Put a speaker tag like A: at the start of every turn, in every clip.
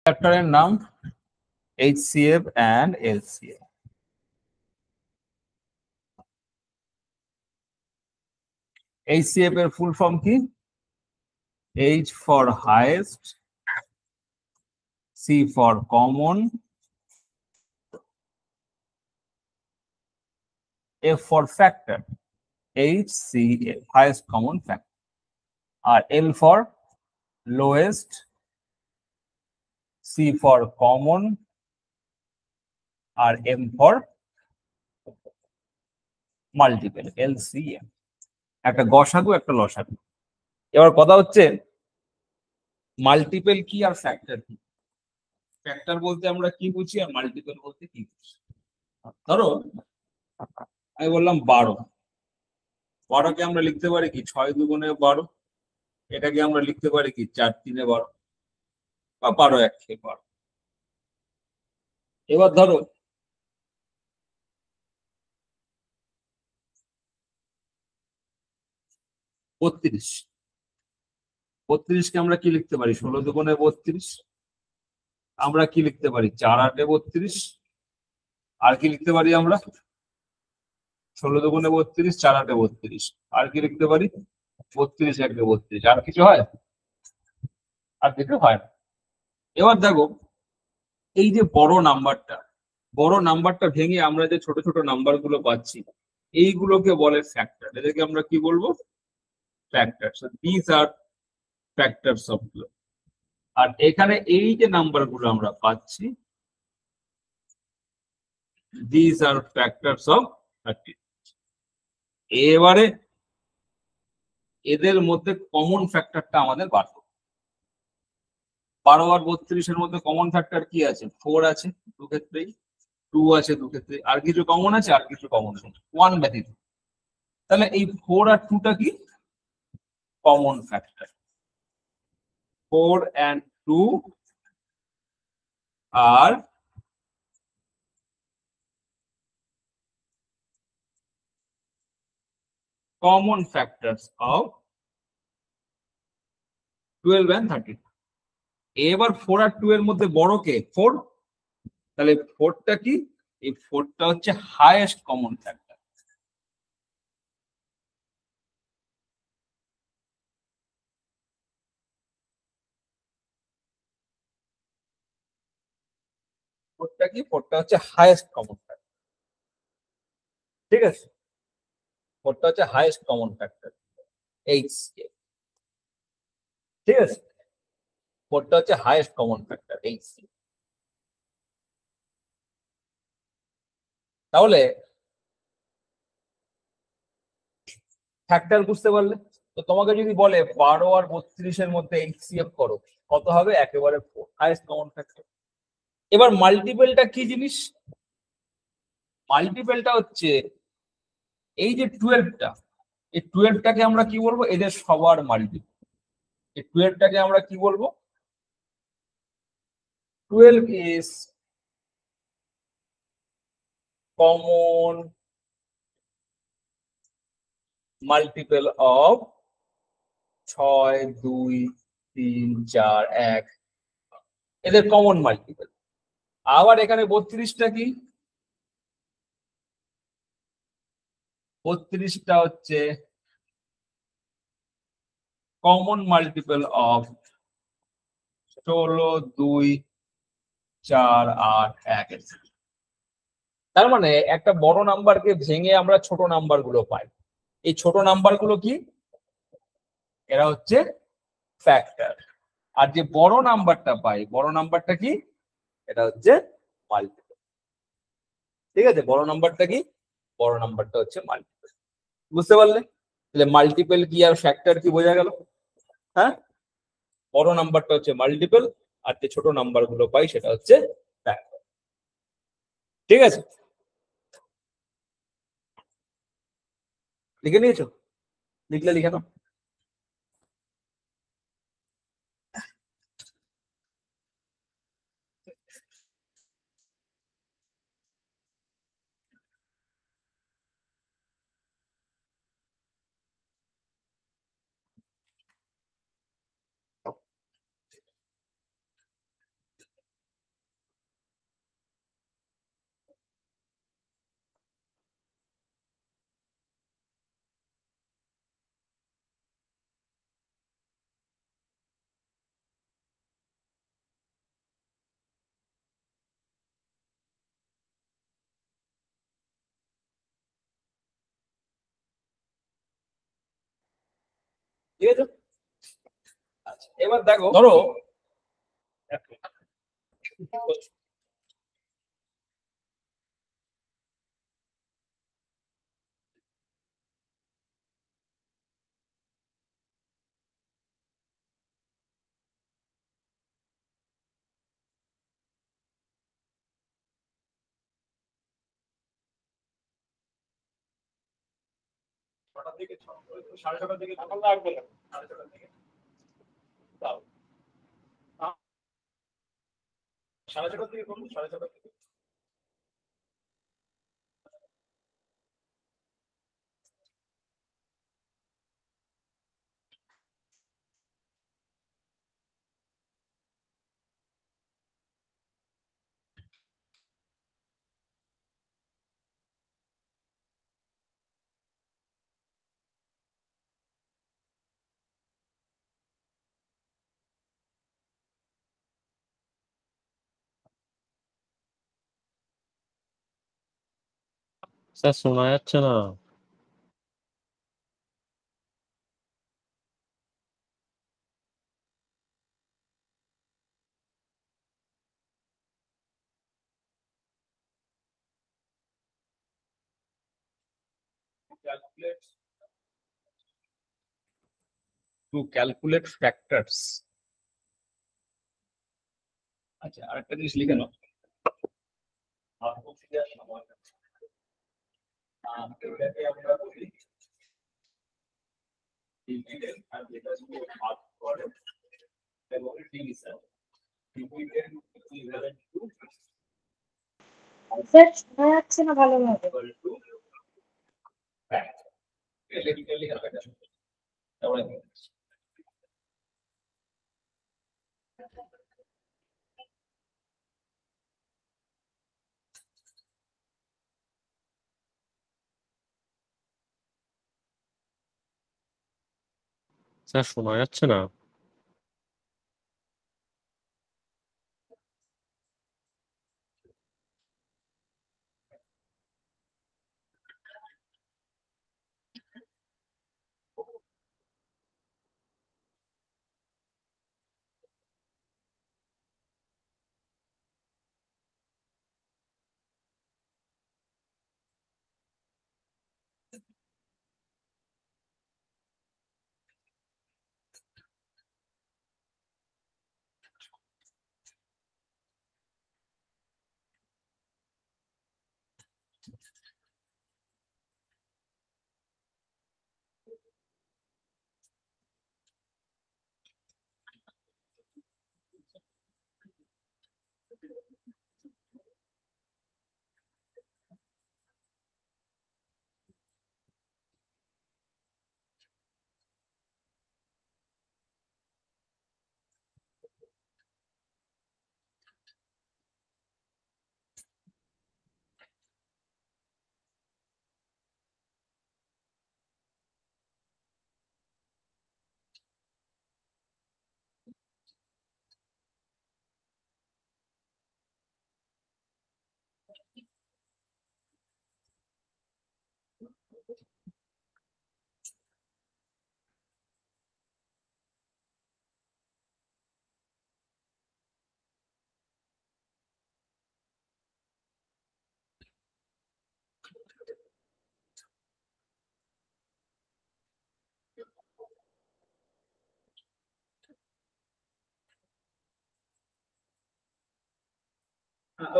A: ফ্যাক্টরের নাম HCF and LCF। HCF এর ফুল ফর্ম কি? H for highest, C for common, F for factor, HCF highest common factor, আর L for lowest, C for common, আর M for multiple, LCM। একটা গসাগু একটা লসাগু। এবার কথা হচ্ছে মাল্টিপল কি আর ফ্যাক্টর কি? ফ্যাক্টর বলতে আমরা কি বুঝি আর মাল্টিপল বলতে কি বুঝি? ধরো আমি বললাম 12, 12কে আমরা লিখতে পারি কি 6 দুগুণে 12, এটাকে আমরা লিখতে পারি কি 4 3 12 বা 12 1 12। এবার ধরো বত্রিশ, 32কে আমরা কি লিখতে পারি 16 দুগুণে 32, আমরা কি লিখতে পারি 4 8 32, আর কি লিখতে পারি আমরা 16 দুগুণে 32 4 8 32, আর কি লিখতে পারি 32 1 32। আর কিছু হয়? আর কিছু হয় না। এবার দেখো এই যে বড় নাম্বারটা ভেঙে আমরা যে ছোট ছোট নাম্বার গুলো পাচ্ছি এইগুলোকে বলে ফ্যাক্টর। এদেরকে আমরা কি বলবো? Factor. So this are factors of. আর এখানে এই যে নাম্বার গুলো আমরা পাচ্ছি দিস আর ফ্যাক্টরস অফ 30। এবারে এদের মধ্যে কমন ফ্যাক্টরটা আমাদের বার করতে হবে। 12 আর 32-এর মধ্যে কমন ফ্যাক্টর কি আছে? 4 আছে দু ক্ষেত্রেই, 2 আছে দু ক্ষেত্রে, আর কিছু কমন আছে? আর কিছু কমন আছে 1 ব্যতীত। তাহলে এই 4 আর 2টা কি common factor? 4 and 2 are common factors of 12 and 13। এবার 4 আর 2 এর মধ্যে বড় কে? 4। তাহলে 4টা কি? এই 4টা হচ্ছে হাইয়েস্ট কমন ফ্যাক্টর। ফোরটা কি? 4টা হচ্ছে হাইয়েস্ট কমন ফ্যাক্টর। ঠিক আছে, 4টা হচ্ছে হাইয়েস্ট কমন ফ্যাক্টর HCF। ঠিক আছে, 4টা হচ্ছে হাইয়েস্ট কমন ফ্যাক্টর HCF। তাহলে ফ্যাক্টর বুঝতে পারলে? তো তোমাকে যদি বলে 12 আর 32-এর মধ্যে HCF করো, কত হবে? একেবারে 4, হাইয়েস্ট কমন ফ্যাক্টর। এবার মাল্টিপলটা কি জিনিস? মাল্টিপলটা হচ্ছে এই যে 12টা, এই 12টাকে আমরা কি বলবো? এদের সবার মাল্টিপল। এই 12টাকে আমরা কি বলবো? 12 is common multiple of 6 2 3 4 1, এদের কমন মাল্টিপল। আবার এখানে 32টা কি? 32টা হচ্ছে কমন মাল্টিপল অফ 16 2 4 8 1। তার মানে একটা বড় নাম্বারকে ভেঙে আমরা ছোট নাম্বার গুলো পাই। এই ছোট নাম্বার গুলো কি? এরা হচ্ছে ফ্যাক্টর। আর যে বড় নাম্বারটা পাই, বড় নাম্বারটা কি? এটা হচ্ছে মাল্টিপল। ঠিক আছে, বড় নাম্বারটা কি? বড় নাম্বারটা হচ্ছে মাল্টিপল। বুঝতে পারলে? তাহলে মাল্টিপল কি আর ফ্যাক্টর কি বোঝা গেল? হ্যাঁ, বড় নাম্বারটা হচ্ছে মাল্টিপল, আর যে ছোট নাম্বার গুলো পাই সেটা হচ্ছে ফ্যাক্টর। ঠিক আছে, লিখে নিয়েছো? লিখলে লিখে নাও। ঠিক আছে। আচ্ছা এবার দেখো, ধরো ছটার দিকে, সাড়ে ছটার দিকে লাগবে না, সাড়ে ছটার দিকে দাও, সাড়ে ছটার দিকে করুন, সাড়ে ছটার দিকে।
B: স্যার শোনা যাচ্ছে না।
A: To calculate factors, আচ্ছা আরেকটা জিনিস লিখে নাও, এটাকে আমরা বলি ডিভিডেন্ড, আর যেটা শুধু ভাগ করে এবং division. Dividend equivalent to
C: sir শোনা যাচ্ছে না ভালোভাবে।
A: Equal to fact. লিখে লিখে রাখা যায়। তাহলে
B: স্যার শোনা যাচ্ছে না।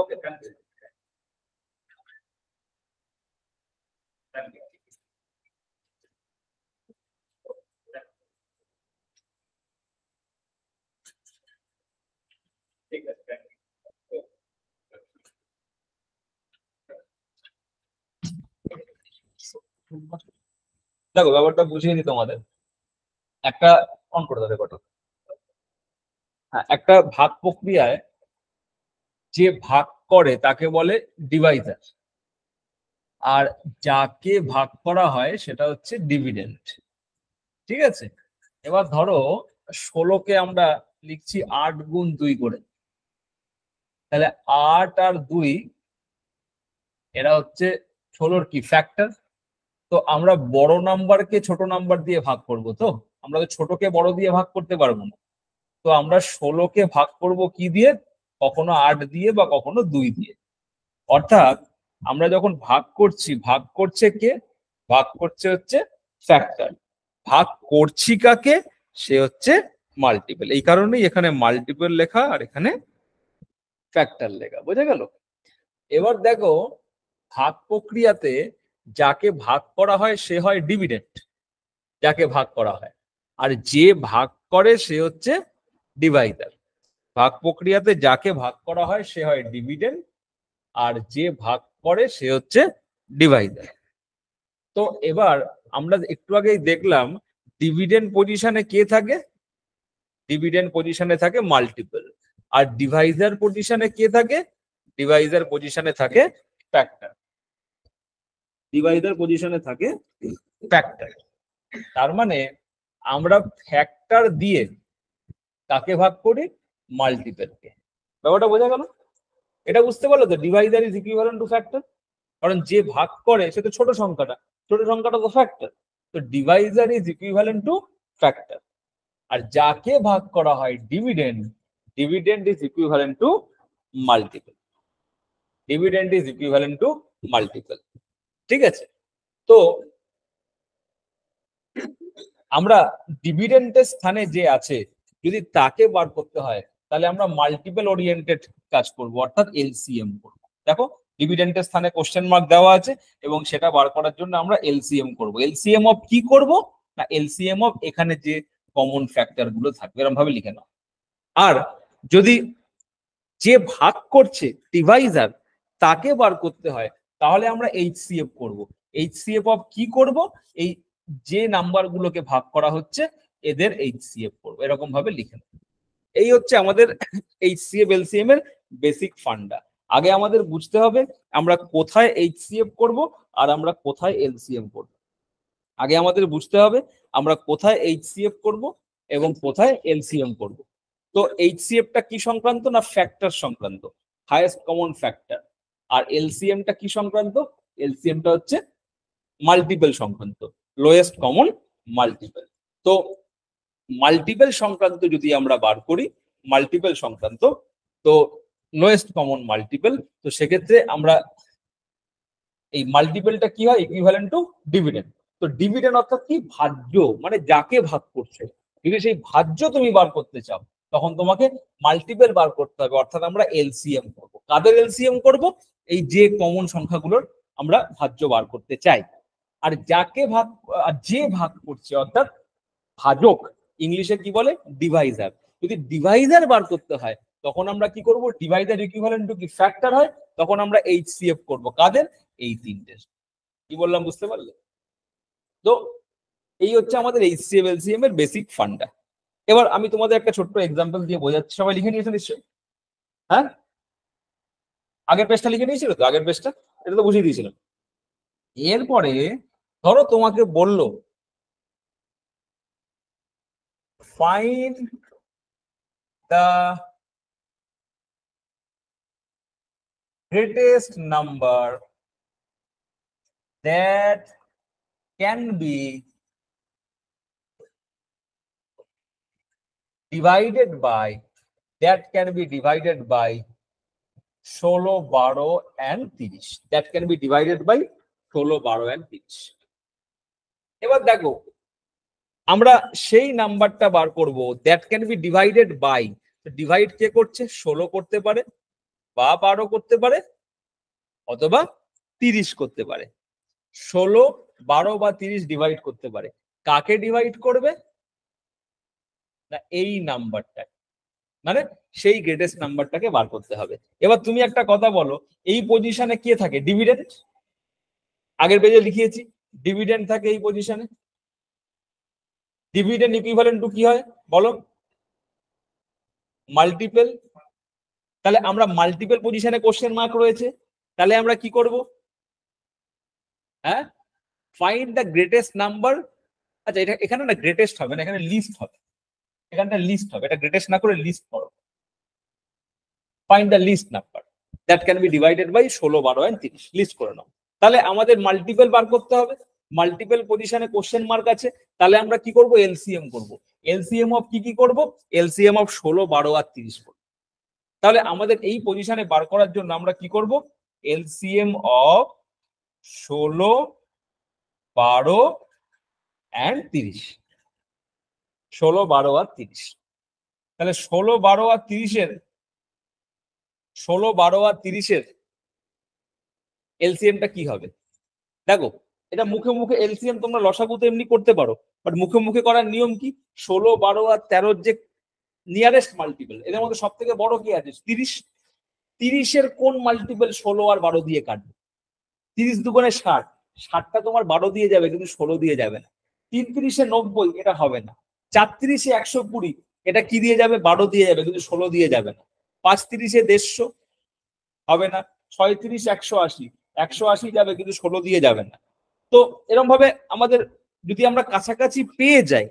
A: Okay, thank you. Thank you. ঠিক আছে, থ্যাংক ইউ। দেখো ব্যাপারটা বুঝিয়ে দিই তোমাদের। একটা অন করে দাও রেকর্ডটা। হ্যাঁ, একটা ভাগ প্রক্রিয়ায় যে ভাগ করে তাকে বলে ডিভাইজার, আর যাকে ভাগ করা হয় সেটা হচ্ছে ডিভিডেন্ড। ঠিক আছে, এবার ধরো 16কে আমরা লিখছি 8 গুণ 2 করে, তাহলে 8 আর 2 এরা হচ্ছে 16-র কি ফ্যাক্টর। তো আমরা বড় নাম্বারকে ছোট নাম্বার দিয়ে ভাগ করব, তো আমরা তো ছোটকে বড় দিয়ে ভাগ করতে পারবো না। তো আমরা 16কে ভাগ করব কি দিয়ে? কখনো 8 দিয়ে বা কখনো 2 দিয়ে। অর্থাৎ আমরা যখন ভাগ করছি, ভাগ করছে কে? ভাগ করছে হচ্ছে ফ্যাক্টর। ভাগ করছি কাকে? সে হচ্ছে মাল্টিপল। এই কারণেই এখানে মাল্টিপল লেখা আর এখানে ফ্যাক্টর লেখা। বোঝা গেল? এবার দেখো, ভাগ প্রক্রিয়াতে যাকে ভাগ করা হয় সে হয় ডিভিডেন্ড, যাকে ভাগ করা হয়। আর যে ভাগ করে সে হচ্ছে ডিভাইডার। ভাগ প্রক্রিয়াতে যাকে ভাগ করা হয় সে হয় ডিভিডেন্ড, আর যে ভাগ করে সে হচ্ছে ডিভাইডার। তো এবার আমরা একটু আগেই দেখলাম ডিভিডেন্ড পজিশনে কে থাকে? ডিভিডেন্ড পজিশনে থাকে মাল্টিপল। আর ডিভাইজার পজিশনে কে থাকে? ডিভাইজার পজিশনে থাকে ফ্যাক্টর। ডিভাইজার পজিশনে থাকে ফ্যাক্টর। তার মানে আমরা ফ্যাক্টর দিয়ে কাকে ভাগ করি? মাল্টিপলকে। ব্যাপারটা বোঝা গেল? এটা বুঝতে পারলো তো? Divisor is equivalent to factor. কারণ যে ভাগ করে সে তো ছোট সংখ্যাটা, ছোট সংখ্যাটা তো ফ্যাক্টর। তো divisor is equivalent to factor. আর যাকে ভাগ করা হয় dividend, dividend is equivalent to multiple. Dividend is equivalent to multiple. ঠিক আছে? তো আমরা ডিভিডেন্ডের স্থানে যে আছে যদি তাকে বার করতে হয় তাহলে আমরা মাল্টিপল ওরিয়েন্টেড কাজ করব, অর্থাৎ এলসিএম করব। দেখো, ডিভিডেন্ডের স্থানে কোশ্চেন মার্ক দেওয়া আছে এবং সেটা বার করার জন্য আমরা এলসিএম করব। এলসিএম অফ কি করব? না, এলসিএম অফ এখানে যে কমন ফ্যাক্টর গুলো থাকবে এরকম ভাবে লিখে নাও। আর যদি যে ভাগ করছে ডিভাইজার তাকে বার করতে হয় তাহলে আমরা এইচসিএফ করব। এইচসিএফ অফ কি করব? এই যে নাম্বার গুলোকে ভাগ করা হচ্ছে এদের এইচসিএফ করব, এরকম ভাবে লিখে নাও। এই হচ্ছে আমাদের এইচসিএফ এলসিএম এর বেসিক ফান্ডা। আগে আমাদের বুঝতে হবে আমরা কোথায় এইচসিএফ করব আর আমরা কোথায় এলসিএম করব। আগে আমাদের বুঝতে হবে আমরা কোথায় এইচসিএফ করব এবং কোথায় এলসিএম করব। তো এইচসিএফটা কি সংক্রান্ত? না, ফ্যাক্টর সংক্রান্ত, হাইয়েস্ট কমন ফ্যাক্টর। আর এলসিএমটা কি সংক্রান্ত? এলসিএমটা হচ্ছে মাল্টিপল সংক্রান্ত, লোয়েস্ট কমন মাল্টিপল। তো মাল্টিপল সংক্রান্ত যদি আমরা বার করি, মাল্টিপল সংক্রান্ত তো লোয়েস্ট কমন মাল্টিপল, তো সেক্ষেত্রে আমরা এই মাল্টিপলটা কি হয়? Equivalent to dividend. তো ডিভিডেন্ড অর্থাৎ কি? ভাজ্য, মানে যাকে ভাগ করছে। যদি সেই ভাজ্য তুমি বার করতে চাও তখন তোমাকে মাল্টিপল বার করতে হবে, অর্থাৎ আমরা এলসিএম করব। কাদের এলসিএম করব? এই যে কমন সংখ্যাগুলোর আমরা ভাজ্য বার করতে চাই। আর যাকে ভাগ, আর যে ভাগ করছে অর্থাৎ ভাজক, ইংলিশে কি বলে? ডিভাইজার। যদি ডিভাইজার বার করতে হয় তখন আমরা কি করব? ডিভাইজার ইকুইভ্যালেন্ট টু কি? ফ্যাক্টর হয়। তখন আমরা এইচসিএফ করব। কাদের? এই তিনটে। কি বললাম বুঝতে পারলে? তো এই হচ্ছে আমাদের এইচসিএফ এলসিএম এর বেসিক ফান্ডা। এবার আমি তোমাদের একটা ছোট্ট এক্সাম্পল দিয়ে বোঝাচ্ছি। সবাই লিখে নিয়েছে নিশ্চয়ই? হ্যাঁ, আগের পেজটা লিখে নিয়েছিল তো? আগের পেজটা এটা তো বুঝিয়ে দিয়েছিলাম। এরপরে ধরো তোমাকে বললো find the greatest number that can be divided by 16, 12 and 30। that can be divided by 16, 12 and 30। এবার দেখো, আমরা সেই নাম্বারটা বার করব that can be divided by. Divide কে করছে? 16 করতে পারে বা 12 করতে পারে অথবা 30 করতে পারে। 16, 12 বা 30 ডিভাইড করতে পারে। কাকে ডিভাইড করবে? না, এই নাম্বারটা, মানে সেই গ্রেটেস্ট নাম্বারটাকে বার করতে হবে। এবার তুমি একটা কথা বলো, এই পজিশনে কে থাকে? ডিভিডেন্ড। আগের পেজে লিখিয়েছি ডিভিডেন্ড থাকে এই পজিশনে। ডিভিডেন্ড ইকুইভ্যালেন্ট টু কি হয় বলো? মাল্টিপল। তাহলে আমরা মাল্টিপল পজিশনে কোশ্চেন মার্ক রয়েছে, তাহলে আমরা কি করব? হ্যাঁ, ফাইন্ড দ্য গ্রেটেস্ট নাম্বার। আচ্ছা, এটা এখানে না গ্রেটেস্ট হবে না, এখানে লিস্ট হবে। এখানটা লিস্ট হবে, এটা গ্রেটেস্ট না করে লিস্ট করো। Find the list number that can be divided by 16, 12 and 30। List করে নাও। তাহলে আমাদের মাল্টিপল বার করতে হবে। মাল্টিপল পজিশনে কোশ্চেন মার্ক আছে, তাহলে আমরা কি করব? এলসিএম করব। এলসিএম অফ কি করব? এলসিএম অফ 16, 12 আর 30 করব। তাহলে আমাদের এই পজিশনে বার করার জন্য আমরা কি করব? এলসিএম অফ 16, 12 and 30, 16, 12 আর 30। তাহলে 16, 12 আর 30-এর 16, 12 আর 30-এর এলসিএমটা কি হবে? দেখো, এটা মুখে মুখে এলসিএম তোমরা লসাগুতে এমনি করতে পারো, বাট মুখে মুখে করার নিয়ম কি? 16, 12 আর 13-র যে নিয়ারেস্ট মাল্টিপল, এদের মধ্যে সব থেকে বড় কি আছে? 30। 30-এর কোন মাল্টিপল 16 আর 12 দিয়ে কাটবে? 30 দুগুণে 60, 60টা তোমার 12 দিয়ে যাবে, কিন্তু 16 দিয়ে যাবে না। 3 30-এ 90, এটা হবে না। 4 30-এ 120, এটা কি দিয়ে যাবে? 12 দিয়ে যাবে, কিন্তু 16 দিয়ে যাবে না। 5 30-এ 150, হবে না। 6 30, 180, 180 যাবে, কিন্তু 16 দিয়ে যাবে না। তো এরকম ভাবে আমাদের যদি আমরা কাছাকাছি পেয়ে যাই,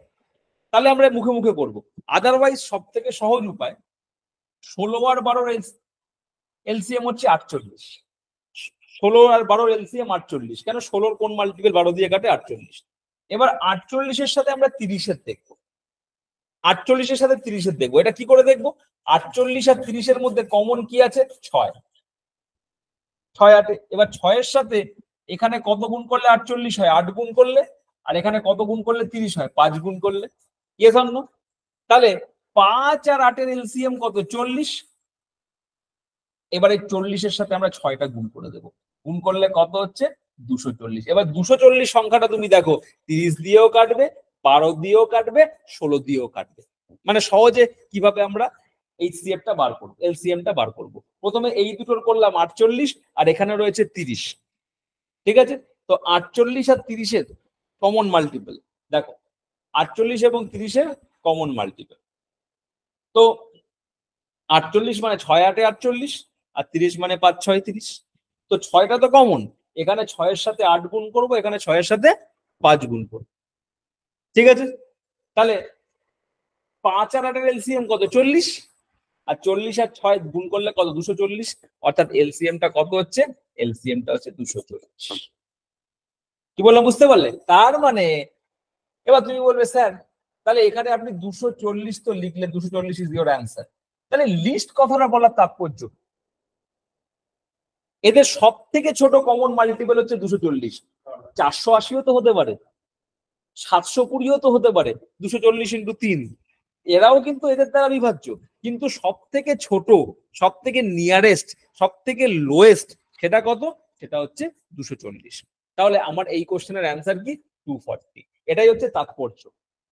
A: তাহলে আমরা মুখে মুখে করব। আদারওয়াইজ সব থেকে সহজ উপায়, 16 আর 12-র এলসিএম হচ্ছে 48। 16 আর 12-র এলসিএম 48। কেন? 16-র কোন মাল্টিপল 12 দিয়ে কাটে? 48। এবার 48-এর সাথে আমরা 30-এর দেখবো। 48-এর সাথে 30-এর দেখবো। এটা কি করে দেখবো? 48 আর 30-এর মধ্যে কমন কি আছে? 6। 6 8। এবার 6-এর সাথে এখানে কত গুণ করলে 48 হয়? 8 গুণ করলে। আর এখানে কত গুণ করলে 30 হয়? 5 গুণ করলে। Yes or no? তাহলে 5 আর 8-এর এলসিএম কত? 40। এবারে 40-এর সাথে আমরা 6টা গুণ করে দেবো। গুণ করলে কত হচ্ছে? 240। এবার 240 সংখ্যাটা তুমি দেখো, 30 দিয়েও কাটবে, 12 দিয়েও কাটবে, 16 দিয়েও কাটবে। মানে সহজে কিভাবে আমরা এইচসিএফটা বার করবো, এলসিএমটা বার করব। প্রথমে এই দুটোর করলাম 48, আর এখানে রয়েছে 30। ঠিক আছে? তো 48 আর 30-এর কমন মাল্টিপল দেখো, 48 এবং 30-এর কমন মাল্টিপল। তো 48 মানে 6 8 48, আর 30 মানে 5 6 30। তো 6টা তো কমন, এখানে 6-এর সাথে 8 গুণ করবো, এখানে 6-এর সাথে 5 গুণ করবো। ঠিক আছে? তাহলে 5 আর 8-এর এলসিএম কত? 40। আর 40 আর 6 গুণ করলে কত? 240। অর্থাৎ এলসিএমটা কত হচ্ছে? এলসিএমটা হচ্ছে 240। কি বললাম বুঝতে পারলে? তার মানে এবার তুমি বলবে, স্যার তাহলে এখানে আপনি 240 তো লিখলেন, 240 ইজ ইওর অ্যান্সার। তাহলে লিস্ট কথাটা বলার তাৎপর্য, এদের সব থেকে ছোট কমন মাল্টিপল হচ্ছে 240। 480-ও তো হতে পারে, 720-ও তো হতে পারে, 240 × 3, এরাও কিন্তু এদের দ্বারা বিভাজ্য। কিন্তু সব থেকে ছোট, সব থেকে নিয়ারেস্ট, সব থেকে লোয়েস্ট, সেটা কত? সেটা হচ্ছে 240। তাহলে আমার এই কোশ্চেনের অ্যান্সার কি? 240। এটাই হচ্ছে তাৎপর্য।